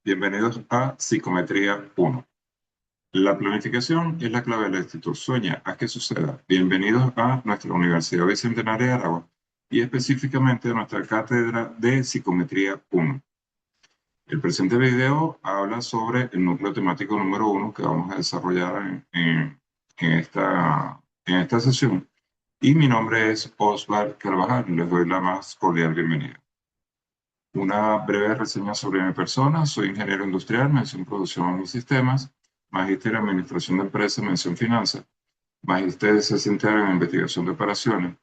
Bienvenidos a Psicometría 1. La planificación es la clave del éxito. Sueña a que suceda. Bienvenidos a nuestra Universidad Bicentenaria de Aragua y específicamente a nuestra cátedra de Psicometría 1. El presente video habla sobre el núcleo temático número 1 que vamos a desarrollar en esta sesión. Y mi nombre es Osvaldo Carvajal y les doy la más cordial bienvenida. Una breve reseña sobre mi persona. Soy ingeniero industrial, mención producción y sistemas, magíster en administración de empresas, mención finanzas, magíster de central en investigación de operaciones.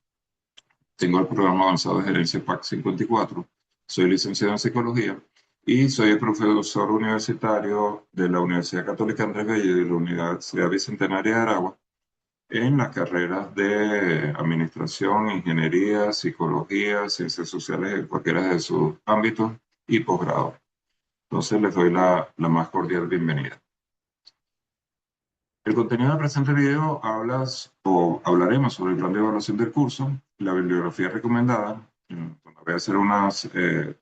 Tengo el programa avanzado de gerencia PAC 54. Soy licenciado en psicología y soy el profesor universitario de la Universidad Católica Andrés Bello y de la Universidad Bicentenaria de Aragua en las carreras de administración, ingeniería, psicología, ciencias sociales, en cualquiera de sus ámbitos y posgrado. Entonces les doy la más cordial bienvenida. El contenido del presente video hablaremos sobre el plan de evaluación del curso, la bibliografía recomendada. Voy a hacer unas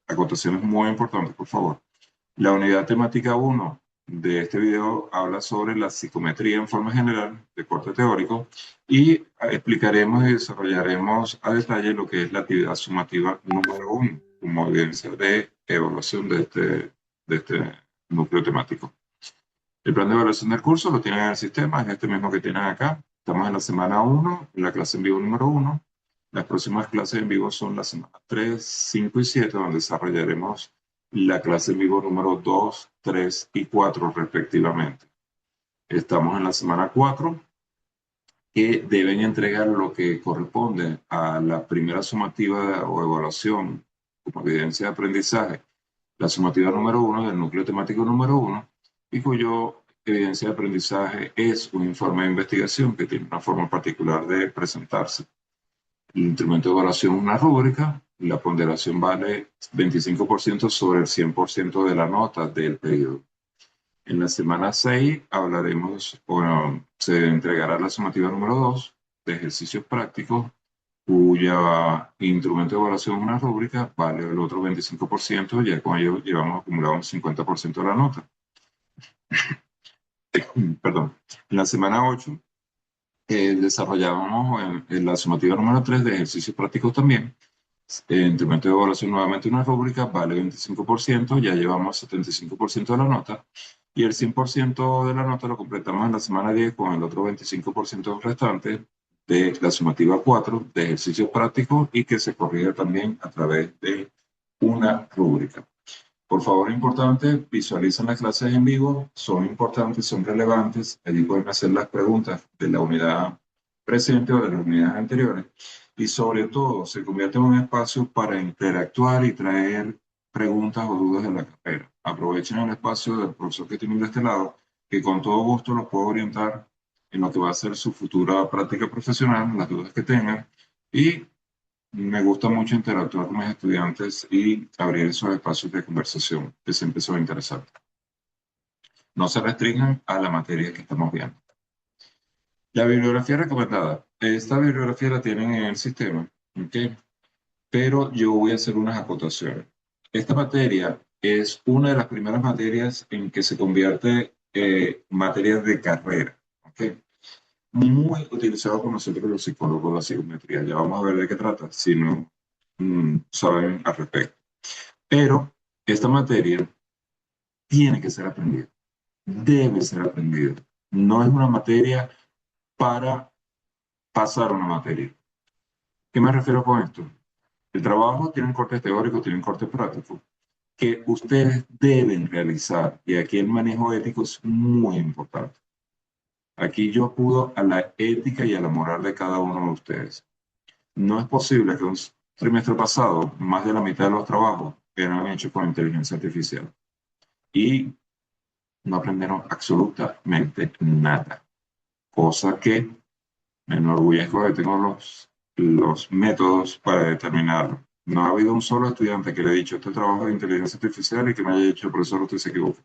acotaciones muy importantes, por favor. La unidad temática 1 de este video habla sobre la psicometría en forma general, de corte teórico, y explicaremos y desarrollaremos a detalle lo que es la actividad sumativa número 1, como evidencia de evaluación de este núcleo temático. El plan de evaluación del curso lo tienen en el sistema, es este mismo que tienen acá. Estamos en la semana 1, la clase en vivo número 1. Las próximas clases en vivo son la semana 3, 5 y 7, donde desarrollaremos la clase en vivo número 2, 3 y 4 respectivamente. Estamos en la semana 4, que deben entregar lo que corresponde a la primera sumativa o evaluación como evidencia de aprendizaje, la sumativa número 1 del núcleo temático número 1, y cuyo evidencia de aprendizaje es un informe de investigación que tiene una forma particular de presentarse. El instrumento de evaluación es una rúbrica, la ponderación vale 25% sobre el 100% de la nota del periodo. En la semana 6 se entregará la sumativa número 2 de ejercicios prácticos, cuya instrumento de evaluación es una rúbrica, vale el otro 25%, ya con ello llevamos acumulado un 50% de la nota. Perdón. En la semana 8 desarrollamos en la sumativa número 3 de ejercicios prácticos también. El instrumento de evaluación nuevamente una rúbrica, vale 25%, ya llevamos 75% de la nota, y el 100% de la nota lo completamos en la semana 10 con el otro 25% restante de la sumativa 4 de ejercicios prácticos y que se corrige también a través de una rúbrica. Por favor, importante, visualicen las clases en vivo, son importantes, son relevantes, allí pueden hacer las preguntas de la unidad presente o de las unidades anteriores, y sobre todo se convierte en un espacio para interactuar y traer preguntas o dudas de la carrera. Aprovechen el espacio del profesor que tienen de este lado, que con todo gusto los puedo orientar en lo que va a ser su futura práctica profesional, las dudas que tengan, y me gusta mucho interactuar con mis estudiantes y abrir esos espacios de conversación que siempre son interesantes. No se restringan a la materia que estamos viendo. La bibliografía recomendada. Esta bibliografía la tienen en el sistema, ¿ok? Pero yo voy a hacer unas acotaciones. Esta materia es una de las primeras materias en que se convierte materia de carrera, ¿ok? Muy utilizado por nosotros los psicólogos, la psicometría. Ya vamos a ver de qué trata, si no saben al respecto. Pero esta materia tiene que ser aprendida, debe ser aprendida. No es una materia para pasar una materia. ¿Qué me refiero con esto? El trabajo tiene un corte teórico, tiene un corte práctico, que ustedes deben realizar. Y aquí el manejo ético es muy importante. Aquí yo acudo a la ética y a la moral de cada uno de ustedes. No es posible que un trimestre pasado, más de la mitad de los trabajos eran hechos con inteligencia artificial. Y no aprendieron absolutamente nada. Cosa que me enorgullezco de que tengo los métodos para determinarlo. No ha habido un solo estudiante que le haya dicho este trabajo de inteligencia artificial y que me haya dicho, profesor, usted se equivoca.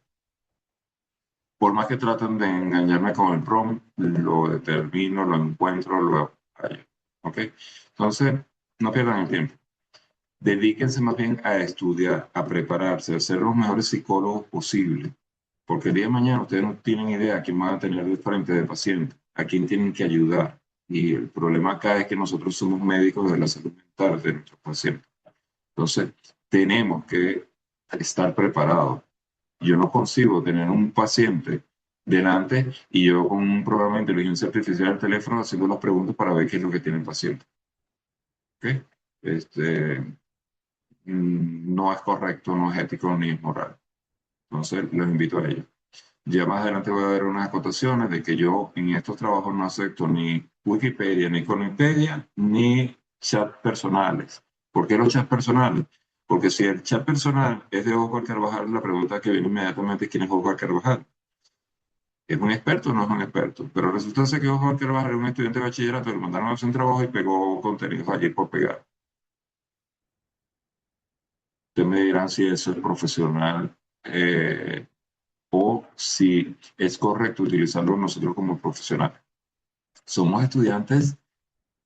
Por más que traten de engañarme con el prompt, lo determino, lo encuentro, lo hallo. ¿Ok? Entonces, no pierdan el tiempo. Dedíquense más bien a estudiar, a prepararse, a ser los mejores psicólogos posibles, porque el día de mañana ustedes no tienen idea a quién van a tener de frente de paciente, a quién tienen que ayudar. Y el problema acá es que nosotros somos médicos de la salud mental de nuestros pacientes. Entonces, tenemos que estar preparados. Yo no consigo tener un paciente delante y yo con un programa de inteligencia artificial en el teléfono haciendo las preguntas para ver qué es lo que tiene el paciente. ¿Ok? Este, no es correcto, no es ético ni es moral. Entonces, los invito a ello. Ya más adelante voy a ver unas acotaciones de que yo en estos trabajos no acepto ni Wikipedia, ni Conipedia, ni chat personales. ¿Por qué los chats personales? Porque si el chat personal es de Oscar Carvajal, la pregunta que viene inmediatamente es ¿quién es Oscar Carvajal? ¿Es un experto o no es un experto? Pero resulta ser que Oscar Carvajal es un estudiante de bachillerato, le mandaron a hacer un trabajo y pegó contenidos allí por pegar. Ustedes me dirán si eso es profesional o si es correcto utilizarlo nosotros como profesionales. Somos estudiantes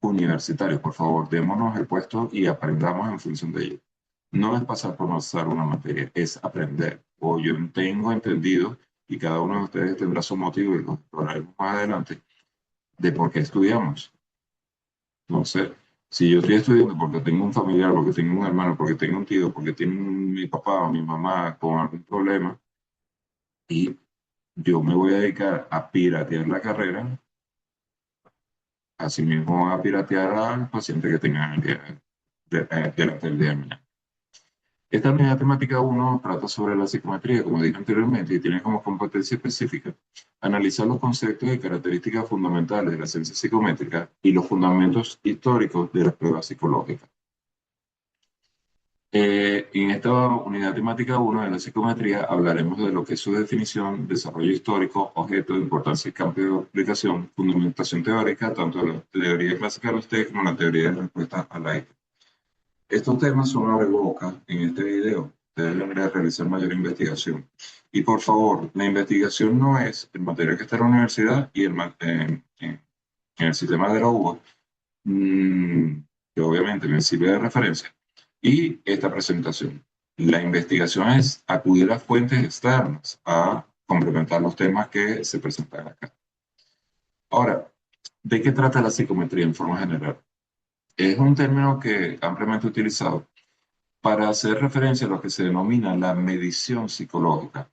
universitarios, por favor, démonos el puesto y aprendamos en función de ello. No es pasar por pasar una materia, es aprender. O yo tengo entendido, y cada uno de ustedes tendrá su motivo y lo exploraremos más adelante, de por qué estudiamos. Entonces, si yo estoy estudiando porque tengo un familiar, porque tengo un hermano, porque tengo un tío, porque tengo mi papá o mi mamá con algún problema, y yo me voy a dedicar a piratear la carrera, asimismo a piratear al paciente que tenga el día delante del día de mañana. Esta unidad temática 1 trata sobre la psicometría, como dije anteriormente, y tiene como competencia específica analizar los conceptos y características fundamentales de la ciencia psicométrica y los fundamentos históricos de las pruebas psicológicas. En esta unidad temática 1 de la psicometría hablaremos de lo que es su definición, desarrollo histórico, objeto, importancia y campo de aplicación, fundamentación teórica, tanto de la teoría clásica de los test como la teoría de respuesta a la ETA. Estos temas son abre boca en este video. Ustedes deberían realizar mayor investigación. Y por favor, la investigación no es el material que está en la universidad y en el sistema de la UBA, que obviamente me sirve de referencia, y esta presentación. La investigación es acudir a fuentes externas a complementar los temas que se presentan acá. Ahora, ¿de qué trata la psicometría en forma general? Es un término que ampliamente utilizado para hacer referencia a lo que se denomina la medición psicológica.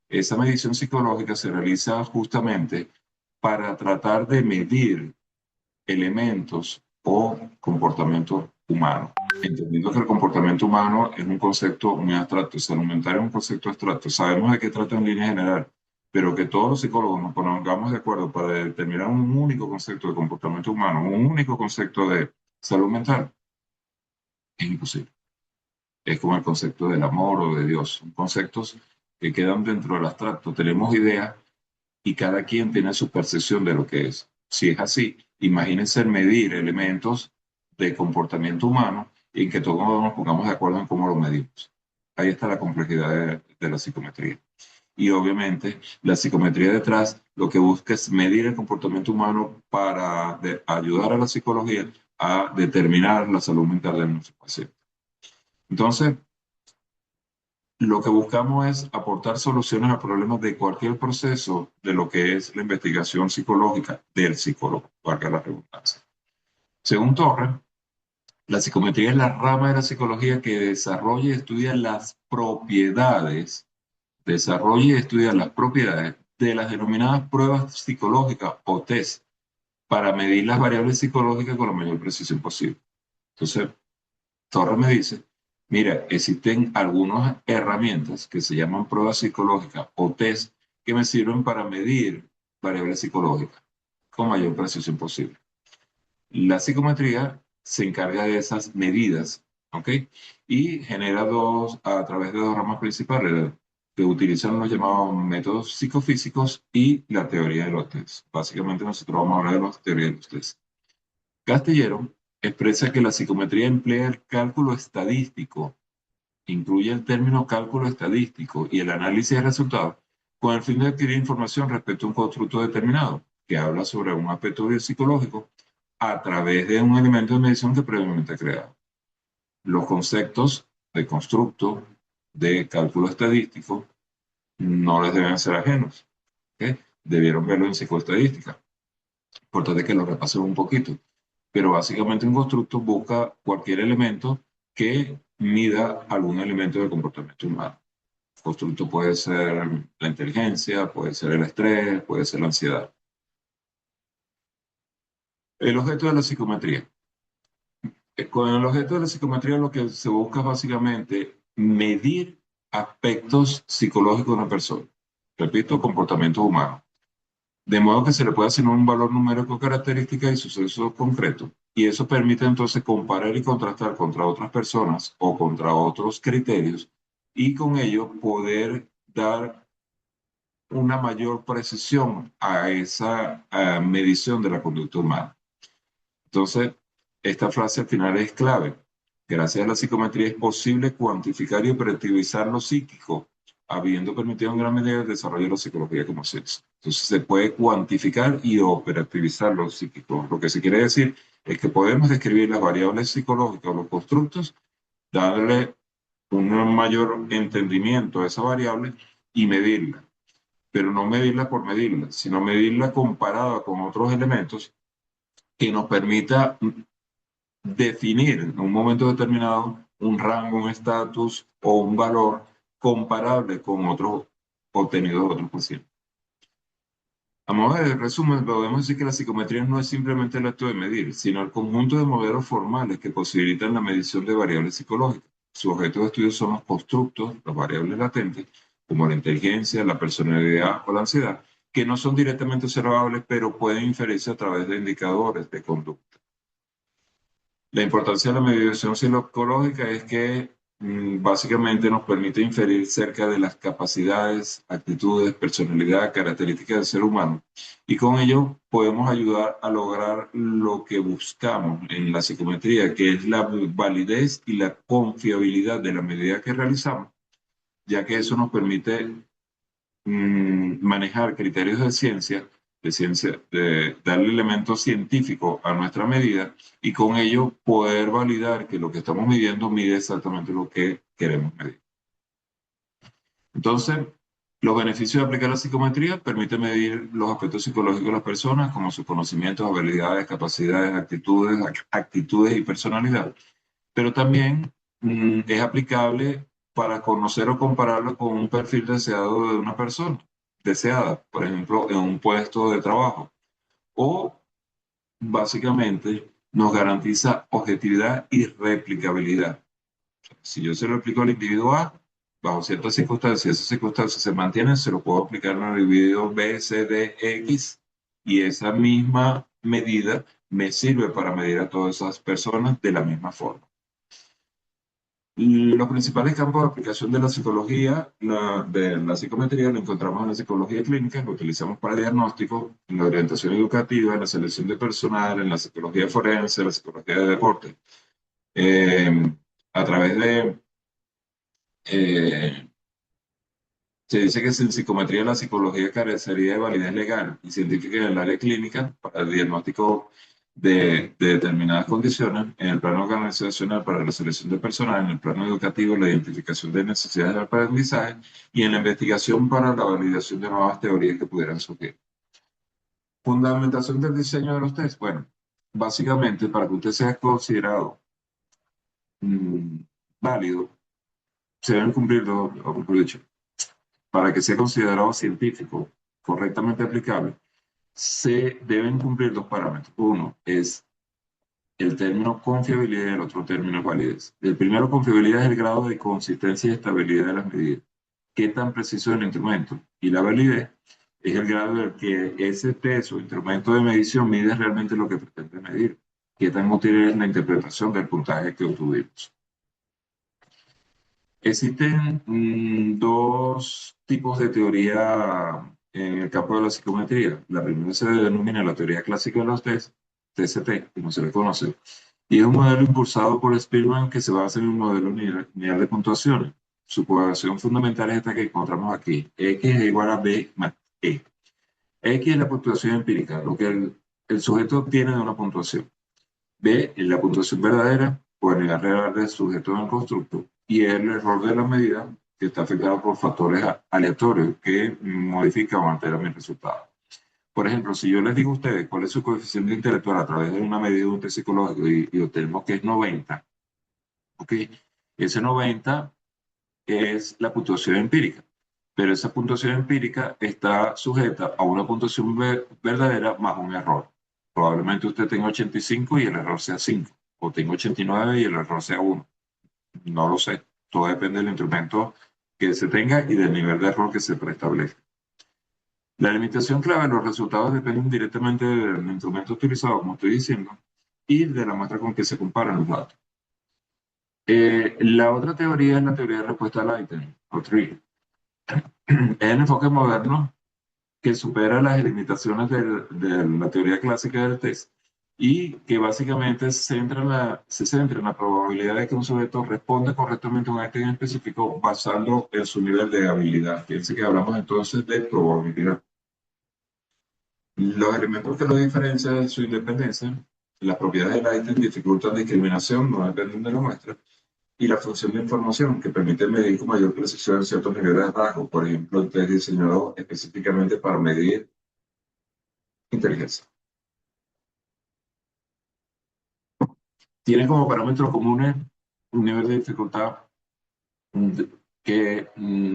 Esa medición psicológica se realiza justamente para tratar de medir elementos o comportamientos humanos. Entendiendo que el comportamiento humano es un concepto muy abstracto, salud mental es un concepto abstracto. Sabemos de qué trata en línea general, pero que todos los psicólogos nos pongamos de acuerdo para determinar un único concepto de comportamiento humano, un único concepto de salud mental, es imposible. Es como el concepto del amor o de Dios. Son conceptos que quedan dentro del abstracto. Tenemos ideas y cada quien tiene su percepción de lo que es. Si es así, imagínense medir elementos de comportamiento humano y en que todos nos pongamos de acuerdo en cómo lo medimos. Ahí está la complejidad de la psicometría. Y obviamente la psicometría detrás lo que busca es medir el comportamiento humano para ayudar a la psicología a determinar la salud mental de nuestros pacientes. Entonces, lo que buscamos es aportar soluciones a problemas de cualquier proceso de lo que es la investigación psicológica del psicólogo, valga la redundancia. Según Torres, la psicometría es la rama de la psicología que desarrolla y estudia las propiedades, de las denominadas pruebas psicológicas o test para medir las variables psicológicas con la mayor precisión posible. Entonces, Torres me dice, mira, existen algunas herramientas que se llaman pruebas psicológicas o test que me sirven para medir variables psicológicas con mayor precisión posible. La psicometría se encarga de esas medidas, ¿ok? Y genera a través de dos ramas principales, que utilizan los llamados métodos psicofísicos y la teoría de los test. Básicamente nosotros vamos a hablar de la teoría de los test. Castillero expresa que la psicometría emplea el cálculo estadístico, incluye el término cálculo estadístico y el análisis de resultados con el fin de adquirir información respecto a un constructo determinado, que habla sobre un aspecto biopsicológico a través de un elemento de medición que previamente ha creado. los conceptos de constructo, de cálculo estadístico, no les deben ser ajenos. ¿Okay? Debieron verlo en psicoestadística. Importante que lo repasen un poquito. Pero básicamente un constructo busca cualquier elemento que mida algún elemento del comportamiento humano. El constructo puede ser la inteligencia, puede ser el estrés, puede ser la ansiedad. El objeto de la psicometría. Con el objeto de la psicometría lo que se busca es básicamente medir aspectos psicológicos de una persona. Repito, comportamiento humano. De modo que se le puede asignar un valor numérico, característica y suceso concreto. Y eso permite entonces comparar y contrastar contra otras personas o contra otros criterios y con ello poder dar una mayor precisión a esa medición de la conducta humana. Entonces, esta frase al final es clave. Gracias a la psicometría es posible cuantificar y operativizar lo psíquico, habiendo permitido en gran medida el desarrollo de la psicología como ciencia. Entonces, se puede cuantificar y operativizar lo psíquico. Lo que se quiere decir es que podemos describir las variables psicológicas o los constructos, darle un mayor entendimiento a esa variable y medirla. Pero no medirla por medirla, sino medirla comparada con otros elementos que nos permita definir en un momento determinado un rango, un estatus o un valor comparable con otros obtenidos de otros pacientes. A modo de resumen, podemos decir que la psicometría no es simplemente el acto de medir, sino el conjunto de modelos formales que posibilitan la medición de variables psicológicas. Su objeto de estudio son los constructos, las variables latentes, como la inteligencia, la personalidad o la ansiedad, que no son directamente observables, pero pueden inferirse a través de indicadores de conducta. La importancia de la medición psicológica es que básicamente nos permite inferir cerca de las capacidades, actitudes, personalidad, características del ser humano y con ello podemos ayudar a lograr lo que buscamos en la psicometría, que es la validez y la confiabilidad de la medida que realizamos, ya que eso nos permite manejar criterios de darle elementos científicos a nuestra medida y con ello poder validar que lo que estamos midiendo mide exactamente lo que queremos medir. Entonces, los beneficios de aplicar la psicometría permiten medir los aspectos psicológicos de las personas, como sus conocimientos, habilidades, capacidades, actitudes y personalidad, pero también es aplicable para conocer o compararlo con un perfil deseado de una persona, deseada, por ejemplo, en un puesto de trabajo. O básicamente nos garantiza objetividad y replicabilidad. Si yo se lo aplico al individuo A, bajo ciertas circunstancias, si esas circunstancias se mantienen, se lo puedo aplicar al individuo B, C, D, X, y esa misma medida me sirve para medir a todas esas personas de la misma forma. Los principales campos de aplicación de la psicología, de la psicometría, lo encontramos en la psicología clínica, lo utilizamos para diagnóstico, en la orientación educativa, en la selección de personal, en la psicología forense, en la psicología de deporte. A través de, eh, se dice que sin psicometría la psicología carecería de validez legal y científica en el área clínica para el diagnóstico de determinadas condiciones, en el plano organizacional para la selección de personal, en el plano educativo la identificación de necesidades de aprendizaje y en la investigación para la validación de nuevas teorías que pudieran surgir. Fundamentación del diseño de los test. Bueno, básicamente para que usted sea considerado válido, se deben cumplir lo dicho. Para que sea considerado científico, correctamente aplicable, se deben cumplir dos parámetros. Uno es el término confiabilidad y el otro término validez. El primero, confiabilidad, es el grado de consistencia y estabilidad de las medidas. ¿Qué tan preciso es el instrumento? Y la validez es el grado en el que ese test o instrumento de medición mide realmente lo que pretende medir. ¿Qué tan útil es la interpretación del puntaje que obtuvimos? Existen dos tipos de teoría en el campo de la psicometría. La primera se denomina la teoría clásica de los test, TCT, como se le conoce, y es un modelo impulsado por Spearman que se basa en un modelo lineal de puntuaciones. Su población fundamental es esta que encontramos aquí. X es igual a B más E. X es la puntuación empírica, lo que el sujeto obtiene de una puntuación. B es la puntuación verdadera o el nivel real del sujeto en el constructo, y el error de la medida que está afectado por factores aleatorios que modifican o alteran mi resultado. Por ejemplo, si yo les digo a ustedes cuál es su coeficiente intelectual a través de una medida de un test psicológico y obtenemos que es 90, ¿ok? Ese 90 es la puntuación empírica, pero esa puntuación empírica está sujeta a una puntuación verdadera más un error. Probablemente usted tenga 85 y el error sea 5, o tenga 89 y el error sea 1. No lo sé. Todo depende del instrumento que se tenga y del nivel de error que se preestablezca. La limitación clave de los resultados dependen directamente del instrumento utilizado, como estoy diciendo, y de la muestra con que se comparan los datos. La otra teoría es la teoría de respuesta al ítem, o TREE. Es el enfoque moderno que supera las limitaciones de la teoría clásica del test y que básicamente se centra en la probabilidad de que un sujeto responda correctamente a un ítem específico basando en su nivel de habilidad. Fíjense que hablamos entonces de probabilidad. Los elementos que lo diferencian de su independencia, las propiedades del ítem dificultan discriminación, no dependen de la muestra, y la función de información que permite medir con mayor precisión ciertos niveles de rasgos, por ejemplo, el test diseñado específicamente para medir inteligencia. Tiene como parámetros comunes un nivel de dificultad que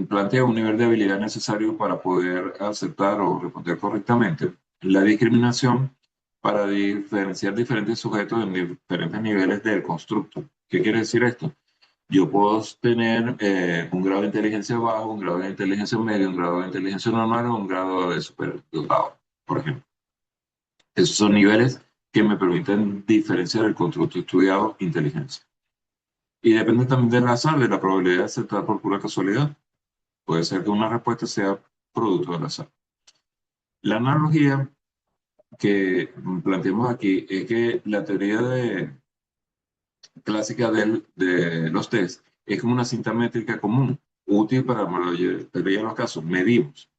plantea un nivel de habilidad necesario para poder aceptar o responder correctamente, la discriminación para diferenciar diferentes sujetos en diferentes niveles del constructo. ¿Qué quiere decir esto? Yo puedo tener un grado de inteligencia bajo, un grado de inteligencia medio, un grado de inteligencia normal o un grado de superdotado, por ejemplo. Esos son niveles que me permiten diferenciar el constructo estudiado inteligencia. Y depende también del azar, de la probabilidad de acertar por pura casualidad. Puede ser que una respuesta sea producto del azar. La analogía que planteamos aquí es que la teoría clásica de los test es como una cinta métrica común, útil para la mayoría de los casos, medimos.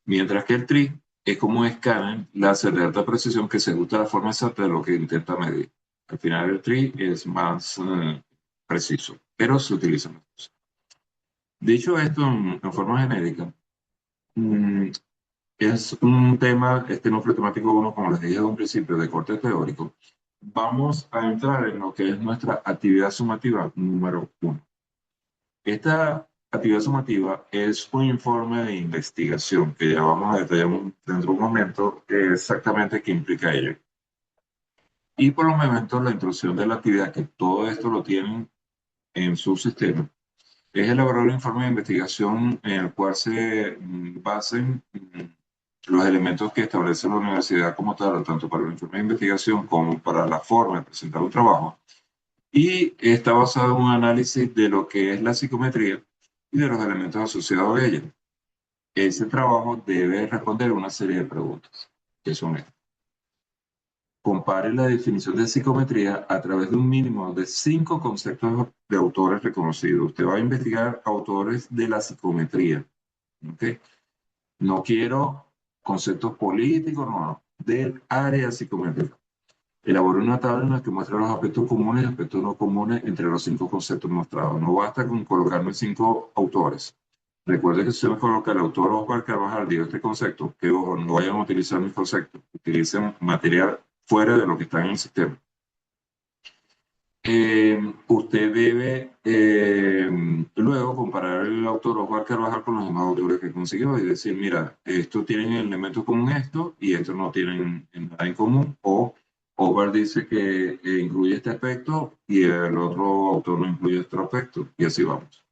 Mientras que el TRI es como un escáner láser de alta precisión que se ajusta a la forma exacta de lo que intenta medir. Al final el TRI es más preciso, pero se utiliza más. Dicho esto en forma genérica, mm, es un tema, este núcleo temático 1, como les dije de un principio, de corte teórico. Vamos a entrar en lo que es nuestra actividad sumativa número 1. Esta actividad sumativa es un informe de investigación que ya vamos a detallar dentro de un momento exactamente qué implica ello. Y por los momentos la introducción de la actividad, que todo esto lo tienen en su sistema, es elaborar un informe de investigación en el cual se basen los elementos que establece la universidad como tal, tanto para el informe de investigación como para la forma de presentar un trabajo. Y está basado en un análisis de lo que es la psicometría y de los elementos asociados a ella. Ese trabajo debe responder una serie de preguntas, que son estas. Compare la definición de psicometría a través de un mínimo de 5 conceptos de autores reconocidos. Usted va a investigar autores de la psicometría. ¿Okay? No quiero conceptos políticos, no, del área psicométrica. Elabora una tabla en la que muestra los aspectos comunes y aspectos no comunes entre los 5 conceptos mostrados. No basta con colocarme 5 autores. Recuerde que si se me coloca el autor Oscar Carvajal dio este concepto, que ojo, no vayan a utilizar mis conceptos, utilicen material fuera de lo que está en el sistema. Usted debe luego comparar el autor Oscar Carvajal con los demás autores que consiguió y decir, mira, estos tienen elementos común esto y estos no tienen nada en común, o Oscar dice que incluye este aspecto y el otro autor no incluye este aspecto, y así vamos.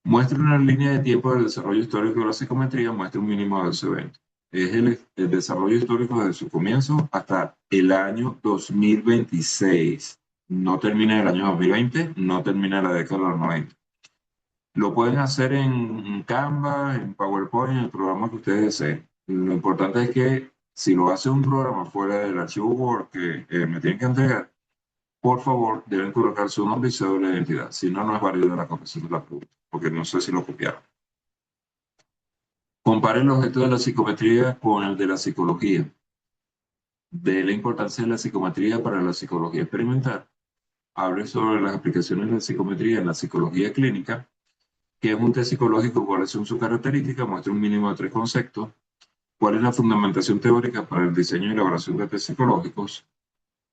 Muestra una línea de tiempo del desarrollo histórico de la psicometría, muestra un mínimo de ese evento. Es el desarrollo histórico desde su comienzo hasta el año 2026. No termina el año 2020, no termina la década de los 90. Lo pueden hacer en Canva, en PowerPoint, en el programa que ustedes deseen. Lo importante es que si lo hace un programa fuera del archivo Word que me tienen que entregar, por favor, deben colocar su nombre y cédula de identidad. Si no, no es válida la contestación de la pregunta, porque no sé si lo copiaron. Compare el objeto de la psicometría con el de la psicología. De la importancia de la psicometría para la psicología experimental hable sobre las aplicaciones de la psicometría en la psicología clínica, que es un test psicológico, cuáles son sus características, muestra un mínimo de 3 conceptos, cuál es la fundamentación teórica para el diseño y elaboración de test psicológicos,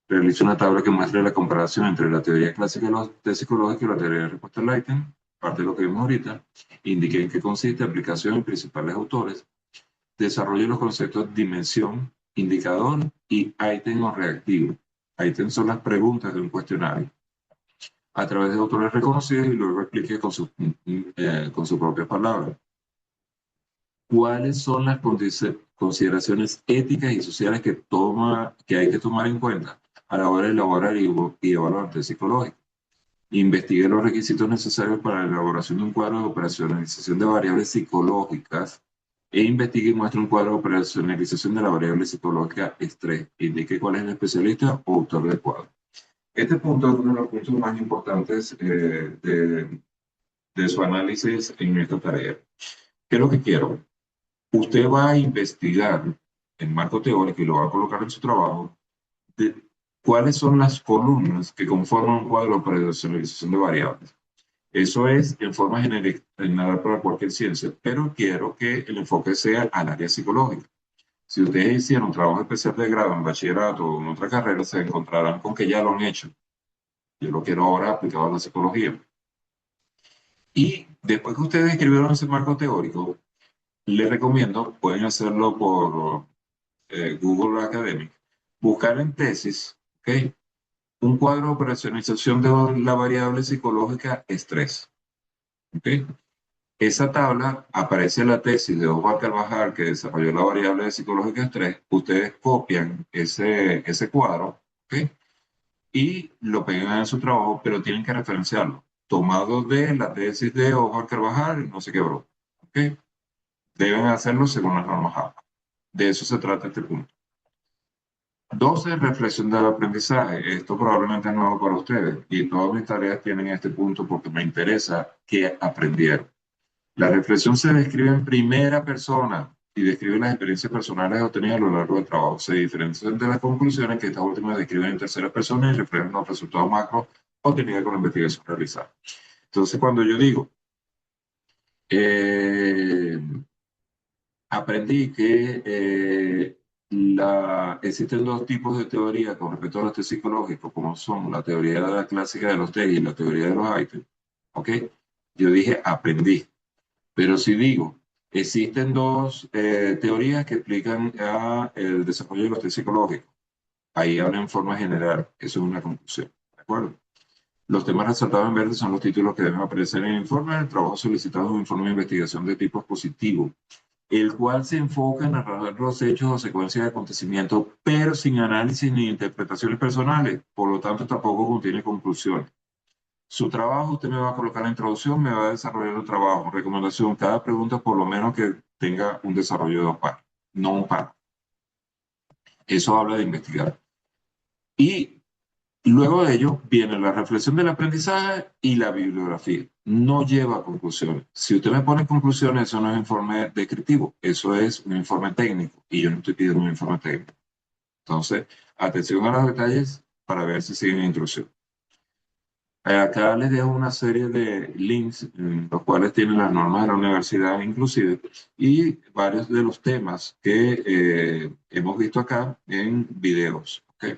realiza una tabla que muestre la comparación entre la teoría clásica de los test psicológicos y la teoría de respuesta Leiden, parte de lo que vimos ahorita, indique en qué consiste, aplicación y principales autores, desarrolle los conceptos dimensión, indicador y ítem o reactivo. Ítem son las preguntas de un cuestionario a través de autores reconocidos y luego explique con sus propias palabras. ¿Cuáles son las consideraciones éticas y sociales que hay que tomar en cuenta a la hora de elaborar y evaluar test psicológico? Investigue los requisitos necesarios para la elaboración de un cuadro de operacionalización de variables psicológicas e investigue y muestre un cuadro de operacionalización de la variable psicológica estrés. Indique cuál es el especialista o autor del cuadro. Este punto es uno de los puntos más importantes de su análisis en esta tarea. ¿Qué es lo que quiero? Usted va a investigar en marco teórico y lo va a colocar en su trabajo de cuáles son las columnas que conforman un cuadro de operacionalización de variables. Eso es en forma general para cualquier ciencia, pero quiero que el enfoque sea al área psicológica. Si ustedes hicieron un trabajo especial de grado en bachillerato o en otra carrera, se encontrarán con que ya lo han hecho. Yo lo quiero ahora aplicado a la psicología. Y después que ustedes escribieron ese marco teórico, les recomiendo, pueden hacerlo por Google Academic, buscar en tesis, ¿ok? Un cuadro de operacionalización de la variable psicológica estrés, ¿ok? Esa tabla aparece en la tesis de Oswald Carvajal, que desarrolló la variable de psicológica estrés. Ustedes copian ese cuadro, ¿ok? Y lo pegan en su trabajo, pero tienen que referenciarlo. Tomado de la tesis de Oswald Carvajal, no sé qué bro, ¿ok? Deben hacerlo según las normas APA. De eso se trata este punto. 12, reflexión del aprendizaje. Esto probablemente es nuevo para ustedes y todas mis tareas tienen este punto porque me interesa qué aprendieron. La reflexión se describe en primera persona y describe las experiencias personales obtenidas a lo largo del trabajo. Se diferencian de las conclusiones que estas últimas describen en tercera persona y reflejan los resultados macro obtenidos con la investigación realizada. Entonces, cuando yo digo, eh, aprendí que existen 2 tipos de teoría con respecto a los test psicológicos, como son la teoría clásica de los test y la teoría de los ítems. ¿Ok? Yo dije aprendí. Pero si digo, existen 2 teorías que explican el desarrollo de los test psicológicos. Ahí habla en forma general. Eso es una conclusión. ¿De acuerdo? Los temas resaltados en verde son los títulos que deben aparecer en el informe. El trabajo solicitado es un informe de investigación de tipo positivo, el cual se enfoca en narrar los hechos o secuencias de acontecimientos, pero sin análisis ni interpretaciones personales. Por lo tanto, tampoco contiene conclusiones. Su trabajo, usted me va a colocar la introducción, me va a desarrollar el trabajo. Recomendación, cada pregunta por lo menos que tenga un desarrollo de 2 párrafos, no un párrafo. Eso habla de investigar. Y luego de ello viene la reflexión del aprendizaje y la bibliografía. No lleva conclusiones. Si usted me pone conclusiones, eso no es informe descriptivo, eso es un informe técnico y yo no estoy pidiendo un informe técnico. Entonces, atención a los detalles para ver si siguen instrucción. Acá les dejo una serie de links, los cuales tienen las normas de la universidad inclusive, y varios de los temas que hemos visto acá en videos, ¿ok?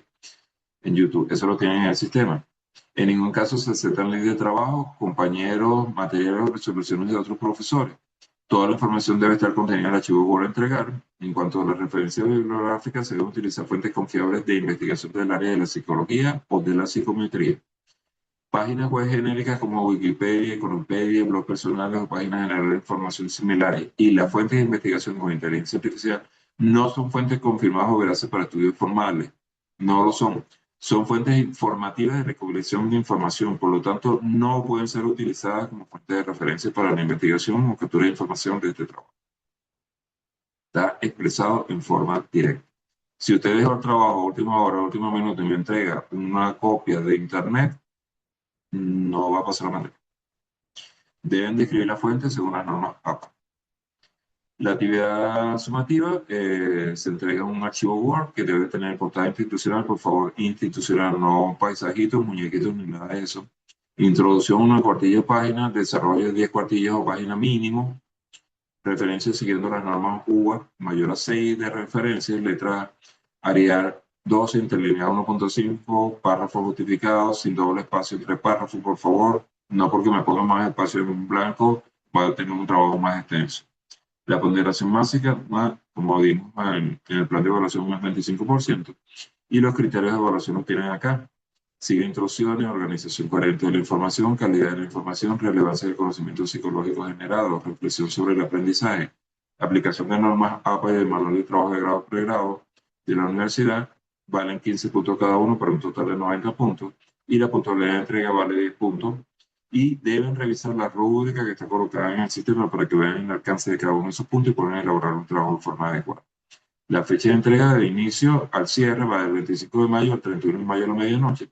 En YouTube. Eso lo tienen en el sistema. En ningún caso se aceptan links de trabajo, compañeros, materiales o resoluciones de otros profesores. Toda la información debe estar contenida en el archivo Word a entregar. En cuanto a las referencias bibliográficas, se deben utilizar fuentes confiables de investigación del área de la psicología o de la psicometría. Páginas web genéricas como Wikipedia, Econopedia, blogs personales o páginas generales de información similares y las fuentes de investigación con inteligencia artificial no son fuentes confirmadas o veraces para estudios formales. No lo son. Son fuentes informativas de recopilación de información, por lo tanto no pueden ser utilizadas como fuentes de referencia para la investigación o captura de información de este trabajo. Está expresado en forma directa. Si usted dejó el trabajo a última hora, a último minuto y me entrega una copia de internet, no va a pasar la materia. Deben describir la fuente según las normas APA. La actividad sumativa se entrega en un archivo Word que debe tener portada institucional, por favor, institucional, no paisajitos, muñequitos ni nada de eso. Introducción a una cuartilla de página, desarrollo de 10 cuartillas o página mínimo, referencia siguiendo las normas UA, mayor a 6 de referencia, letra Arial 12, interlineado 1.5, párrafos justificados, sin doble espacio entre párrafos, por favor, no porque me ponga más espacio en blanco, va a tener un trabajo más extenso. La ponderación básica, como dimos en el plan de evaluación, es 25%. Y los criterios de evaluación los tienen acá. Sigue instrucciones, organización coherente de la información, calidad de la información, relevancia del conocimiento psicológico generado, reflexión sobre el aprendizaje, aplicación de normas APA y del manual de trabajo de grado pregrado de la universidad, valen 15 puntos cada uno para un total de 90 puntos. Y la puntualidad de entrega vale 10 puntos y deben revisar la rúbrica que está colocada en el sistema para que vean el alcance de cada uno de esos puntos y puedan elaborar un trabajo de forma adecuada. La fecha de entrega de inicio al cierre va del 25 de mayo al 31 de mayo a la medianoche.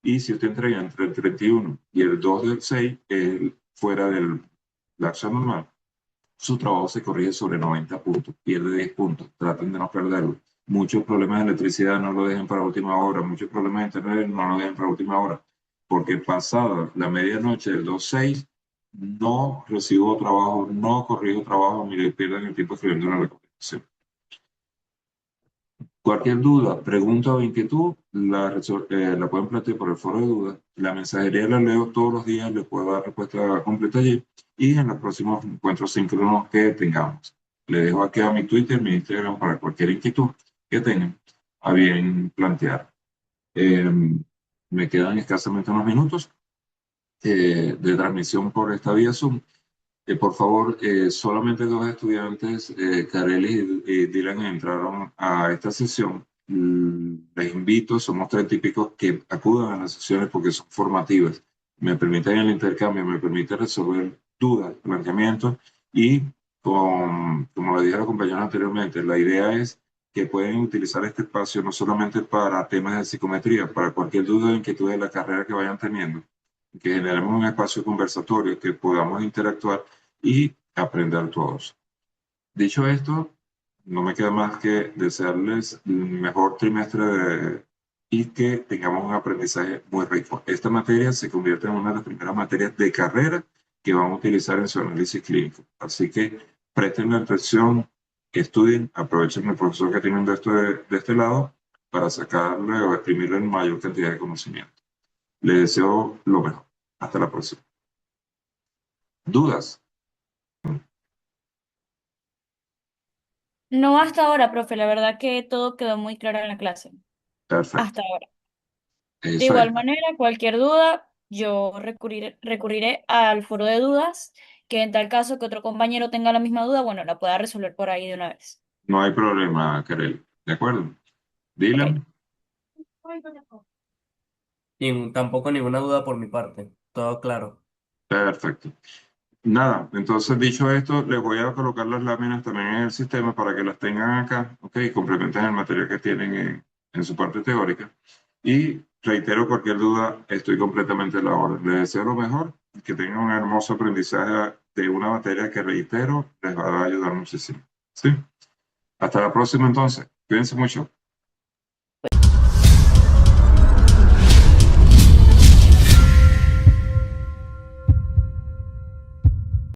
Y si usted entrega entre el 31 y el 2 del 6, fuera del lapso normal, su trabajo se corrige sobre 90 puntos, pierde 10 puntos, traten de no perderlo. Muchos problemas de electricidad no lo dejen para última hora, muchos problemas de internet no lo dejen para última hora, porque pasada la medianoche del 2-6, no recibo trabajo, no corrijo trabajo, mire, pierden el tiempo escribiendo la recomendación. Cualquier duda, pregunta o inquietud, la pueden plantear por el foro de dudas. La mensajería la leo todos los días, les puedo dar respuesta completa allí y en los próximos encuentros síncronos que tengamos. Le dejo aquí a mi Twitter, mi Instagram para cualquier inquietud que tengan a bien plantear. Me quedan escasamente unos minutos de transmisión por esta vía Zoom. Por favor, solamente dos estudiantes, Carelis y Dylan, entraron a esta sesión. Les invito, somos 30 y pico, que acudan a las sesiones porque son formativas. Me permiten el intercambio, me permite resolver dudas, planteamientos y, como le dije a los compañeros anteriormente, la idea es que pueden utilizar este espacio no solamente para temas de psicometría, para cualquier duda o inquietud de la carrera que vayan teniendo, que generemos un espacio conversatorio, que podamos interactuar y aprender todos. Dicho esto, no me queda más que desearles el mejor y que tengamos un aprendizaje muy rico. Esta materia se convierte en una de las primeras materias de carrera que vamos a utilizar en su análisis clínico. Así que presten la atención, estudien, aprovechen el profesor que tienen de este lado para sacarle o exprimirle en mayor cantidad de conocimiento. Les deseo lo mejor. Hasta la próxima. ¿Dudas? No hasta ahora, profe, la verdad que todo quedó muy claro en la clase. Perfecto. Hasta ahora. De Eso es. igual manera, cualquier duda, yo recurriré al foro de dudas, que en tal caso que otro compañero tenga la misma duda, bueno, la pueda resolver por ahí de una vez. No hay problema, Karel. ¿De acuerdo? Ok. Dylan. Tampoco ninguna duda por mi parte. Todo claro. Perfecto. Nada, entonces dicho esto, les voy a colocar las láminas también en el sistema para que las tengan acá, ¿ok? Y complementen el material que tienen en su parte teórica. Y reitero cualquier duda, estoy completamente a la orden. Les deseo lo mejor, que tengan un hermoso aprendizaje de una materia que reitero, les va a ayudar muchísimo. ¿Sí? Hasta la próxima entonces. Cuídense mucho.